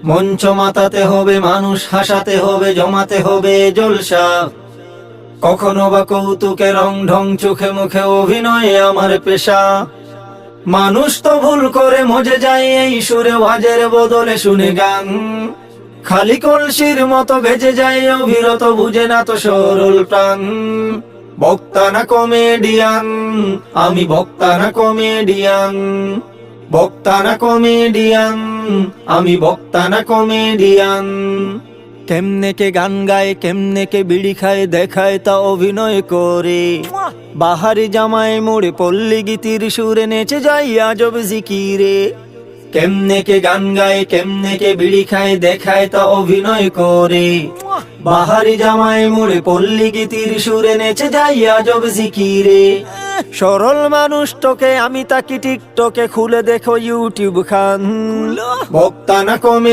মঞ্চ মাতাতে হবে, মানুষ হাসাতে হবে, জমাতে হবে জলসা। কখনো বা কৌতুকে রং ঢং, চোখে মুখে অভিনয় আমার পেশা। মানুষ তো ভুল করে মজে যায় এই সুরে, ওয়াজের বদলে শুনে গান। খালি কলসির মতো ভেজে যায় অবিরত, বুঝে না তো সরল প্রাণ। বক্তা না কমেডিয়ান, আমি বক্তা না কমেডিয়ান। বক্তা না কমেডিয়ান, আমি বক্তা না কমেডিয়ান। কেমনে কে গান গায়, কেমনে কে বিড়ি খায়, দেখায় তা অভিনয় করে। বাহারি জামায় মোড়ে পল্লী গীতির সুরে নেচে যাই আজব জিকিরে। কেমনে কে গান গায়, কেমনে কে বিড়ি খায়, দেখায় তা অভিনয় করে। বাহারি জামায় মোড়ে পল্লী গীতির সুরে নেচে যাই আজব জিকিরে। সরল মানুষটাকে আমি তাকি টিকটকে, খুলে দেখো ইউটিউব খান। বক্তা না কমে